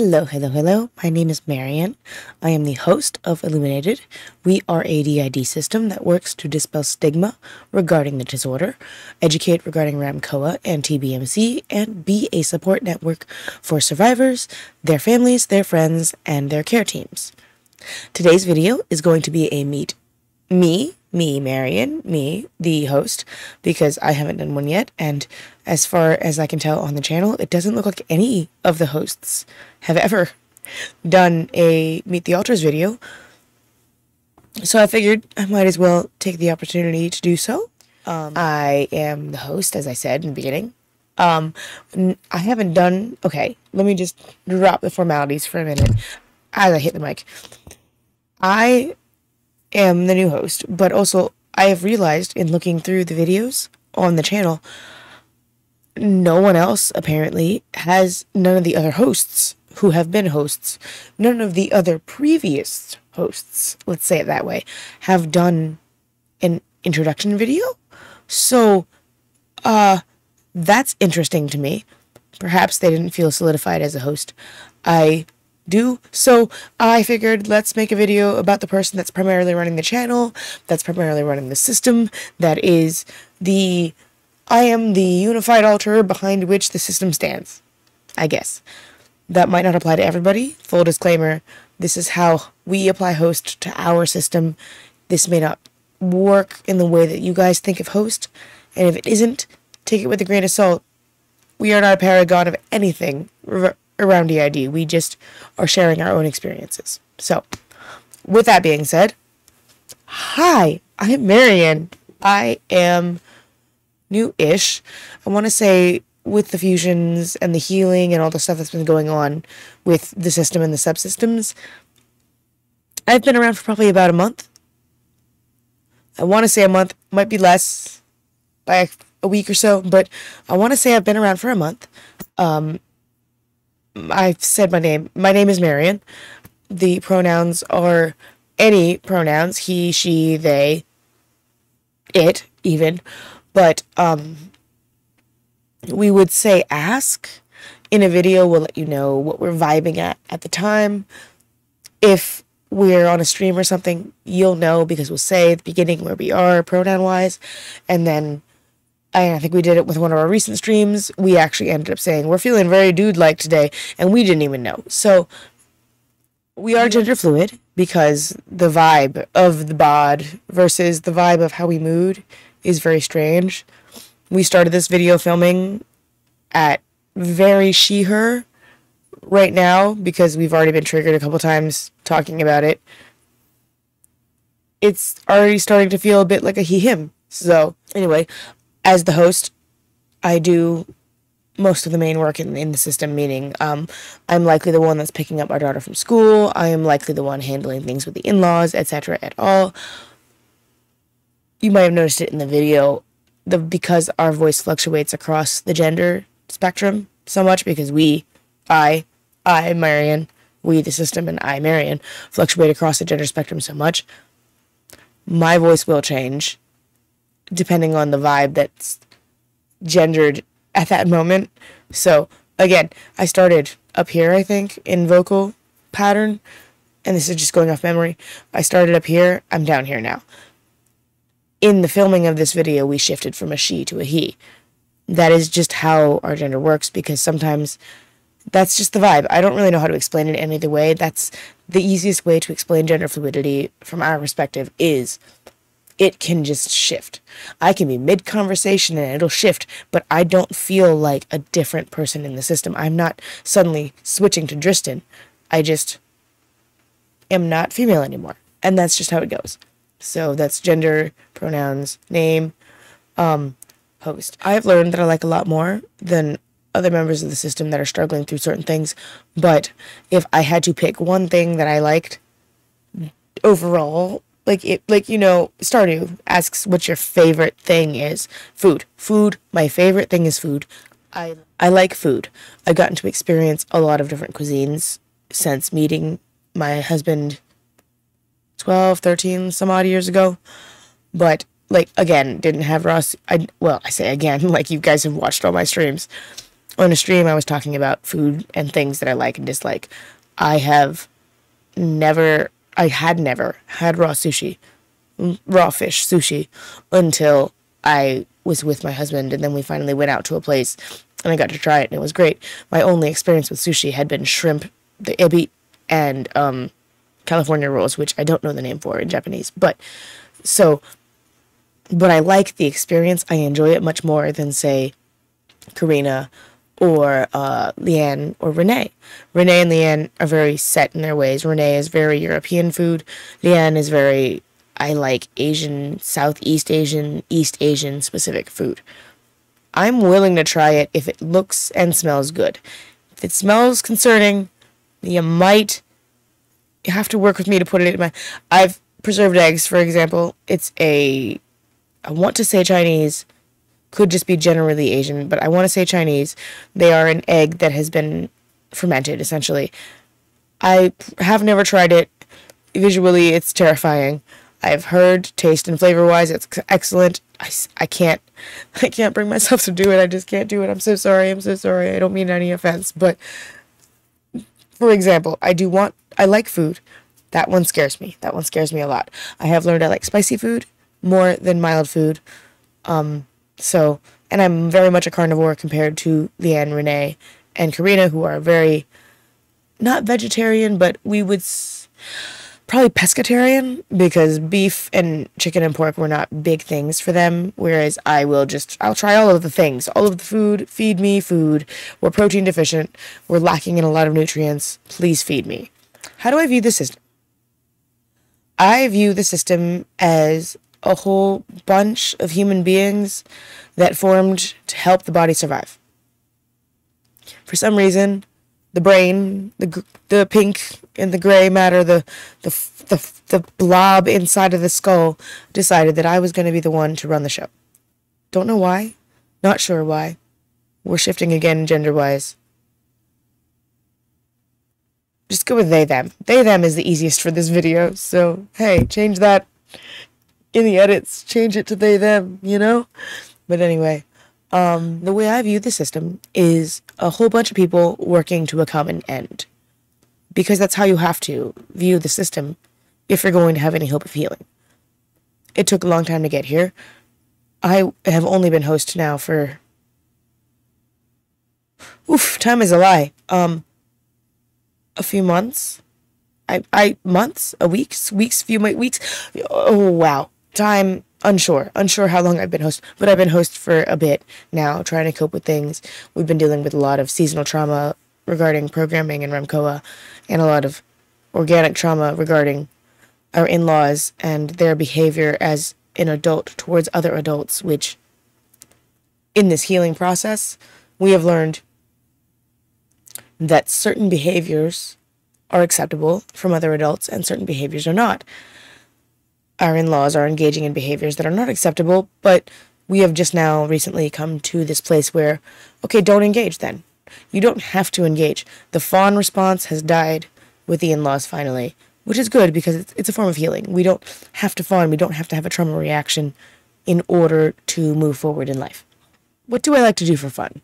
Hello, hello, hello. My name is Marion. I am the host of IllumināDID. We are a DID system that works to dispel stigma regarding the disorder, educate regarding RAM-COA and TBMC, and be a support network for survivors, their families, their friends, and their care teams. Today's video is going to be a meet me, Marion, the host, because I haven't done one yet, and as far as I can tell on the channel, it doesn't look like any of the hosts have ever done a Meet the Alters video, so I figured I might as well take the opportunity to do so. I am the host, as I said in the beginning. I haven't done... Okay, let me just drop the formalities for a minute as I hit the mic. I am the new host, but also I have realized in looking through the videos on the channel, no one else apparently has, none of the other hosts who have been hosts, none of the other previous hosts, let's say it that way, have done an introduction video. So, that's interesting to me. Perhaps they didn't feel solidified as a host. I do. So I figured let's make a video about the person that's primarily running the channel, that's primarily running the system, that is I am the unified altar behind which the system stands, I guess. That might not apply to everybody. Full disclaimer, this is how we apply host to our system. This may not work in the way that you guys think of host, and if it isn't, take it with a grain of salt. We are not a paragon of anything around DID. We just are sharing our own experiences. So, with that being said, hi, I'm Marion. I am new-ish. I want to say with the fusions and the healing and all the stuff that's been going on with the system and the subsystems, I've been around for probably about a month. I want to say a month, might be less by a week or so, but I want to say I've been around for a month. I've said my name. My name is Marion. The pronouns are any pronouns, he, she, they, it, even. But, we would say ask. In a video, we'll let you know what we're vibing at the time. If we're on a stream or something, you'll know because we'll say at the beginning where we are pronoun-wise. And then, I think we did it with one of our recent streams. We actually ended up saying, we're feeling very dude-like today, and we didn't even know. So, we are gender fluid because the vibe of the bod versus the vibe of how we mood is very strange. We started this video filming at very she-her right now because we've already been triggered a couple times talking about it. It's already starting to feel a bit like a he-him. So, anyway, as the host, I do most of the main work in the system, meaning I'm likely the one that's picking up our daughter from school. I am likely the one handling things with the in-laws, etc. at all. You might have noticed it in the video, because our voice fluctuates across the gender spectrum so much, because I, Marion, we, the system, and I, Marion, fluctuate across the gender spectrum so much, my voice will change depending on the vibe that's gendered at that moment. So, again, I started up here, I think, in vocal pattern, and this is just going off memory. I started up here, I'm down here now. In the filming of this video, we shifted from a she to a he. That is just how our gender works, because sometimes that's just the vibe. I don't really know how to explain it any other way. That's the easiest way to explain gender fluidity from our perspective is it can just shift. I can be mid-conversation and it'll shift, but I don't feel like a different person in the system. I'm not suddenly switching to Dristan. I just am not female anymore. And that's just how it goes. So that's gender, pronouns, name, host. I've learned that I like a lot more than other members of the system that are struggling through certain things, but if I had to pick one thing that I liked overall, Stardew asks what your favorite thing is. Food. Food. My favorite thing is food. I like food. I've gotten to experience a lot of different cuisines since meeting my husband 12, 13, some odd years ago. But, again, didn't have Ross. I say again, like you guys have watched all my streams. on a stream, I was talking about food and things that I like and dislike. I have never, I had never had raw sushi, raw fish sushi, until I was with my husband, and then we finally went out to a place and I got to try it, and it was great. My only experience with sushi had been shrimp, the ebi, and California rolls, which I don't know the name for in Japanese. But I like the experience. I enjoy it much more than, say, Karina or Leanne or Renee. Renee and Leanne are very set in their ways. Renee is very European food. Leanne is very, I like Asian, Southeast Asian, East Asian specific food. I'm willing to try it if it looks and smells good. If it smells concerning, you might have to work with me to put it in my... I've preserved eggs, for example. I want to say Chinese, could just be generally Asian, but I want to say Chinese. They are an egg that has been fermented, essentially. I have never tried it. Visually, it's terrifying. I've heard, taste and flavor-wise, it's excellent. I can't bring myself to do it. I just can't do it. I'm so sorry. I don't mean any offense. But, for example, I like food. That one scares me. That one scares me a lot. I have learned I like spicy food more than mild food. And I'm very much a carnivore compared to Leanne, Renee, and Karina, who are very, not vegetarian, but we would probably pescatarian, because beef and chicken and pork were not big things for them, whereas I'll try all of the things, all of the food, feed me food. We're protein deficient, we're lacking in a lot of nutrients, please feed me. How do I view the system? I view the system as a whole bunch of human beings that formed to help the body survive. For some reason, the brain, the pink and the gray matter, the blob inside of the skull decided that I was going to be the one to run the show. Don't know why. Not sure why. We're shifting again gender-wise. Just go with they, them. They, them is the easiest for this video, so hey, change that in the edits. Change it to they, them, you know? But anyway, the way I view the system is a whole bunch of people working to a common end. Because that's how you have to view the system if you're going to have any hope of healing. It took a long time to get here. I have only been host now for... time is a lie. A few months. Months? Few weeks? Oh, wow. Time, unsure how long I've been host, but I've been host for a bit now, trying to cope with things. We've been dealing with a lot of seasonal trauma regarding programming and REMCOA, and a lot of organic trauma regarding our in-laws and their behavior as an adult towards other adults, which, in this healing process, we have learned that certain behaviors are acceptable from other adults and certain behaviors are not. Our in-laws are engaging in behaviors that are not acceptable, but we have just now recently come to this place where, okay, don't engage then. You don't have to engage. The fawn response has died with the in-laws finally, which is good because it's a form of healing. We don't have to fawn. We don't have to have a trauma reaction in order to move forward in life. What do I like to do for fun?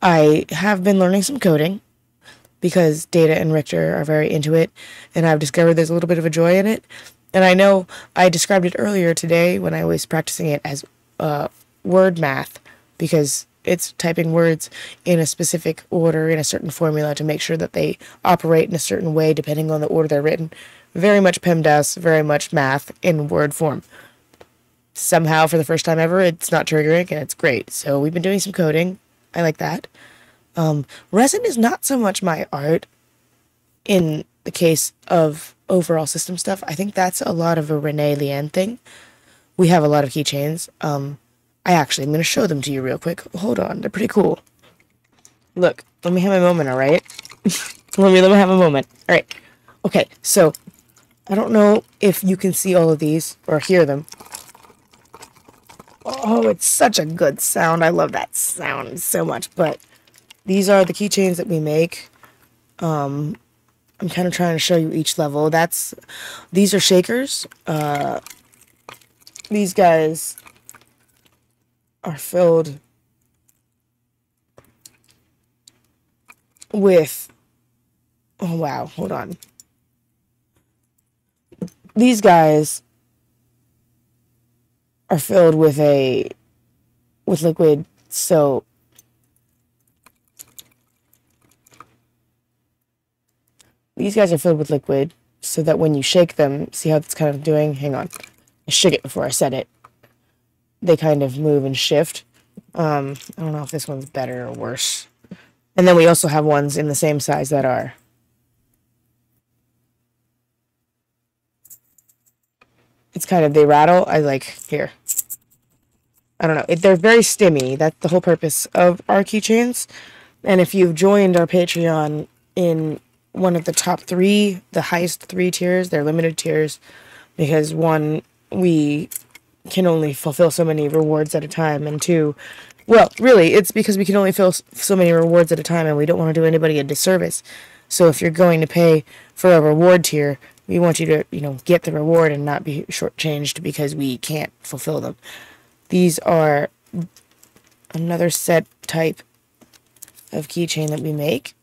I have been learning some coding because Data and Richter are very into it, and I've discovered there's a little bit of a joy in it. And I know I described it earlier today when I was practicing it as word math, because it's typing words in a specific order in a certain formula to make sure that they operate in a certain way depending on the order they're written. Very much PEMDAS, very much math in word form. Somehow, for the first time ever, it's not triggering, and it's great. So we've been doing some coding. I like that. Resin is not so much my art in the case of overall system stuff. I think that's a lot of a Renee Leanne thing. We have a lot of keychains. I'm going to show them to you real quick. Hold on, they're pretty cool. Look, let me have a moment, alright? let me have a moment. Alright. Okay, so, I don't know if you can see all of these, or hear them. Oh, it's such a good sound. I love that sound so much, but these are the keychains that we make. I'm kind of trying to show you each level. These are shakers. These guys are filled with, oh wow, hold on. These guys are filled with liquid, so these guys are filled with liquid so that when you shake them, see how it's kind of doing? Hang on. I shook it before I said it. They kind of move and shift. I don't know if this one's better or worse. And then we also have ones in the same size that are. It's kind of, they rattle. I like, here. I don't know. They're very stimmy. That's the whole purpose of our keychains. And if you've joined our Patreon in one of the top 3, the highest 3 tiers, they're limited tiers, because 1, we can only fulfill so many rewards at a time, and 2, well, really, it's because we can only fill so many rewards at a time, and we don't want to do anybody a disservice. So if you're going to pay for a reward tier, we want you to, get the reward and not be shortchanged because we can't fulfill them. These are another set type of keychain that we make,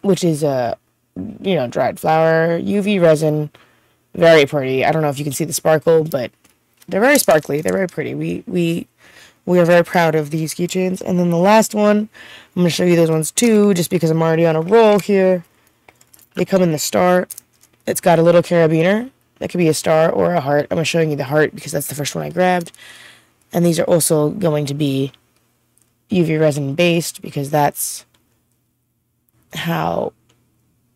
which is dried flower, UV resin, very pretty. I don't know if you can see the sparkle, but they're very sparkly. They're very pretty. We are very proud of these keychains. And then the last one, I'm going to show you those ones too, just because I'm already on a roll here. They come in the star. It's got a little carabiner. That could be a star or a heart. I'm showing you the heart because that's the first one I grabbed. And these are also going to be UV resin based because that's how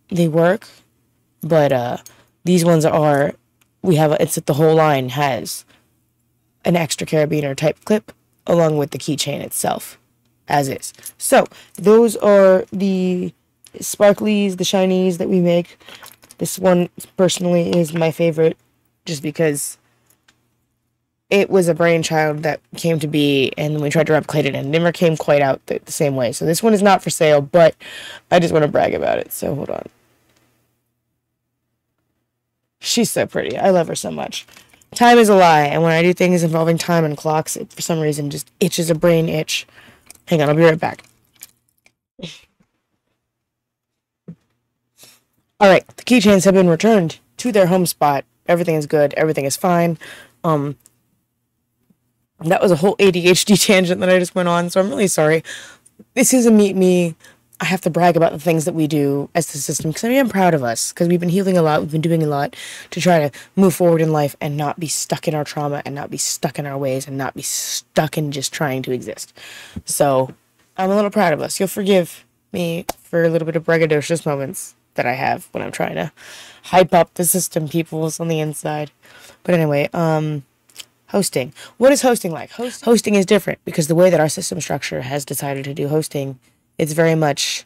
they work. But these ones are, it's that the whole line has an extra carabiner type clip along with the keychain itself as is. So those are the sparklies, the shinies that we make. This one personally is my favorite just because it was a brainchild that came to be, and we tried to replicate it and it never came quite out the same way. So this one is not for sale, but I just want to brag about it. So hold on. She's so pretty. I love her so much. Time is a lie, and when I do things involving time and clocks, it for some reason just itches a brain itch. Hang on, I'll be right back. Alright, the keychains have been returned to their home spot. Everything is good. Everything is fine. That was a whole ADHD tangent that I just went on, so I'm really sorry. This is a Meet Me. I have to brag about the things that we do as the system, because I am proud of us, because we've been healing a lot, we've been doing a lot to try to move forward in life and not be stuck in our trauma and not be stuck in our ways and not be stuck in just trying to exist. So, I'm a little proud of us. You'll forgive me for a little bit of braggadocious moments that I have when I'm trying to hype up the system peoples on the inside. But anyway, hosting. What is hosting like? Hosting is different because the way that our system structure has decided to do hosting, it's very much,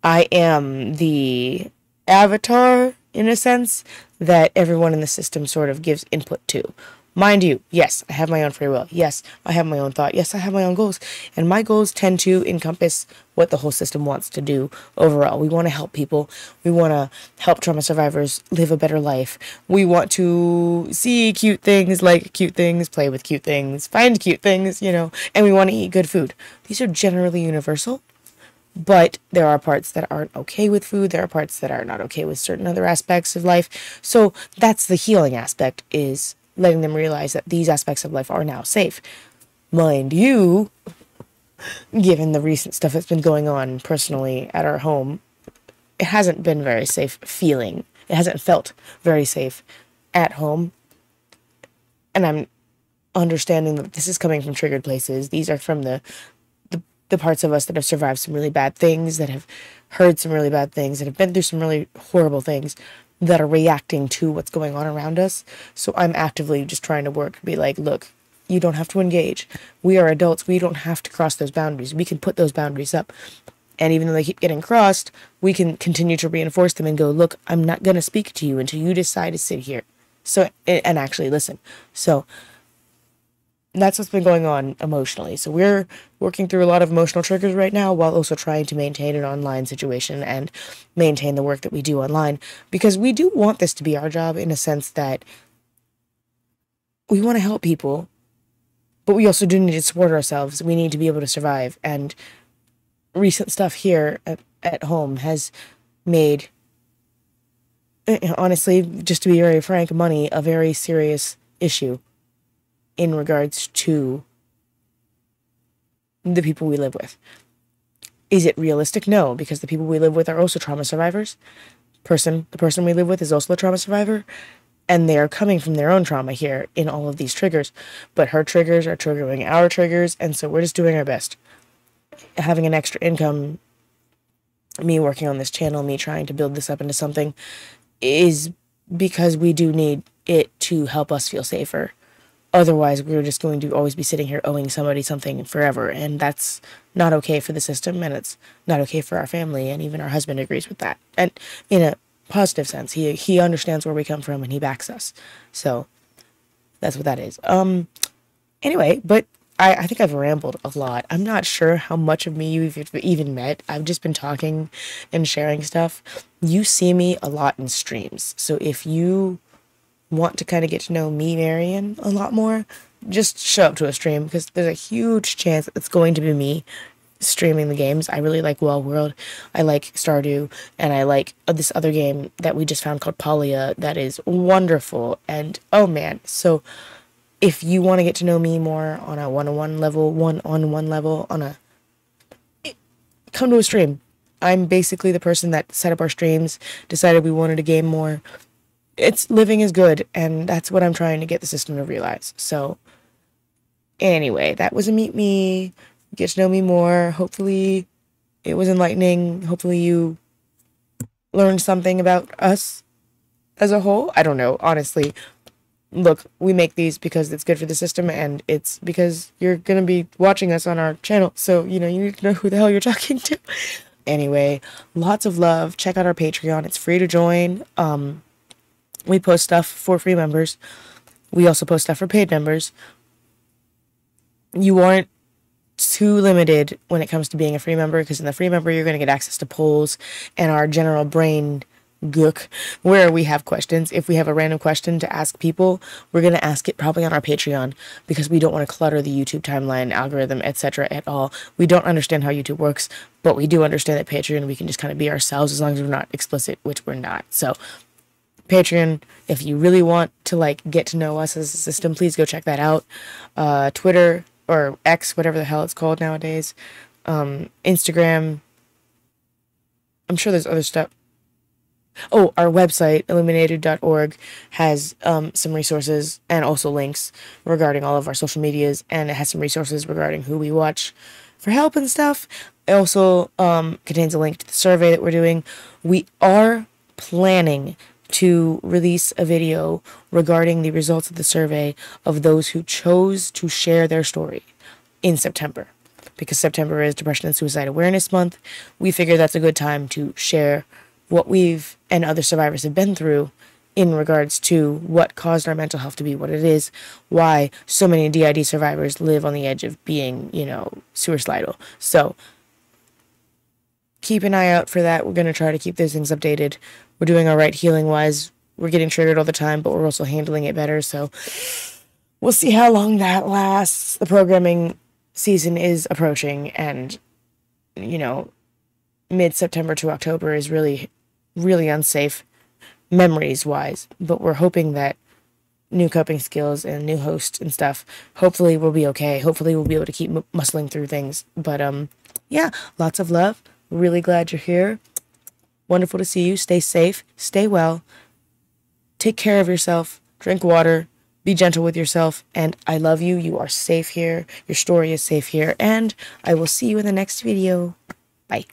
I am the avatar, in a sense, that everyone in the system sort of gives input to. Mind you, yes, I have my own free will. Yes, I have my own thought. Yes, I have my own goals. And my goals tend to encompass what the whole system wants to do overall. We want to help people. We want to help trauma survivors live a better life. We want to see cute things, like cute things, play with cute things, find cute things, and we want to eat good food. These are generally universal, but there are parts that aren't okay with food. There are parts that are not okay with certain other aspects of life. So that's the healing aspect, is letting them realize that these aspects of life are now safe. Mind you, given the recent stuff that's been going on personally at our home, it hasn't been very safe feeling. It hasn't felt very safe at home. And I'm understanding that this is coming from triggered places. These are from the parts of us that have survived some really bad things, that have heard some really bad things, that have been through some really horrible things, that are reacting to what's going on around us. So I'm actively just trying to work, be like, look, you don't have to engage. We are adults. We don't have to cross those boundaries. We can put those boundaries up. And even though they keep getting crossed, we can continue to reinforce them and go, look, I'm not going to speak to you until you decide to sit here. So, and actually listen. So that's what's been going on emotionally. So we're working through a lot of emotional triggers right now while also trying to maintain an online situation and maintain the work that we do online, because we do want this to be our job in a sense that we want to help people But we also do need to support ourselves. We need to be able to survive. And recent stuff here at home has made, honestly, just to be very frank, money a very serious issue in regards to the people we live with. Is it realistic? No, because the people we live with are also trauma survivors. The person we live with is also a trauma survivor, and they are coming from their own trauma here in all of these triggers. But her triggers are triggering our triggers, and so we're just doing our best. Having an extra income, me working on this channel, me trying to build this up into something, is because we do need it to help us feel safer. Otherwise, we're just going to always be sitting here owing somebody something forever, and that's not okay for the system, and it's not okay for our family, and even our husband agrees with that. And in a positive sense, he understands where we come from, and he backs us. So that's what that is. Anyway, but I think I've rambled a lot. I'm not sure how much of me you've even met. I've just been talking and sharing stuff. You see me a lot in streams, so if you want to kind of get to know me, Marion, a lot more, just show up to a stream, because there's a huge chance that it's going to be me streaming the games. I really like Well World, I like Stardew, and I like this other game that we just found called Polya that is wonderful. And oh man, so if you want to get to know me more on a one-on-one level, come to a stream. I'm basically the person that set up our streams, decided we wanted to game more. It's living is good, and that's what I'm trying to get the system to realize. So anyway, that was a meet me, get to know me more. Hopefully it was enlightening. Hopefully you learned something about us as a whole. I don't know, honestly. Look, we make these because it's good for the system, and it's because you're going to be watching us on our channel. So, you need to know who the hell you're talking to. Anyway, lots of love. Check out our Patreon. It's free to join. We post stuff for free members. We also post stuff for paid members. You aren't too limited when it comes to being a free member, because in the free member, you're going to get access to polls and our general brain gook, where we have questions. If we have a random question to ask people, we're going to ask it probably on our Patreon, because we don't want to clutter the YouTube timeline, algorithm, etc. at all. We don't understand how YouTube works, but we do understand that Patreon, we can just kind of be ourselves as long as we're not explicit, which we're not. So Patreon, if you really want to get to know us as a system, please go check that out. Twitter or X, whatever the hell it's called nowadays. Instagram. I'm sure there's other stuff. Oh, our website, IllumināDID.org, has some resources and also links regarding all of our social medias, and it has some resources regarding who we watch for help and stuff. It also contains a link to the survey that we're doing. We are planning to release a video regarding the results of the survey of those who chose to share their story in September. Because September is Depression and Suicide Awareness Month, we figure that's a good time to share what we've and other survivors have been through in regards to what caused our mental health to be what it is, why so many DID survivors live on the edge of being, suicidal. So keep an eye out for that. We're going to try to keep those things updated. We're doing all right healing-wise. We're getting triggered all the time, but we're also handling it better. So we'll see how long that lasts. The programming season is approaching, and, mid-September to October is really, really unsafe memories-wise. But we're hoping that new coping skills and new hosts and stuff, hopefully we'll be okay. Hopefully we'll be able to keep muscling through things. But, yeah, lots of love. Really glad you're here. Wonderful to see you. Stay safe. Stay well. Take care of yourself. Drink water. Be gentle with yourself. And I love you. You are safe here. Your story is safe here. And I will see you in the next video. Bye.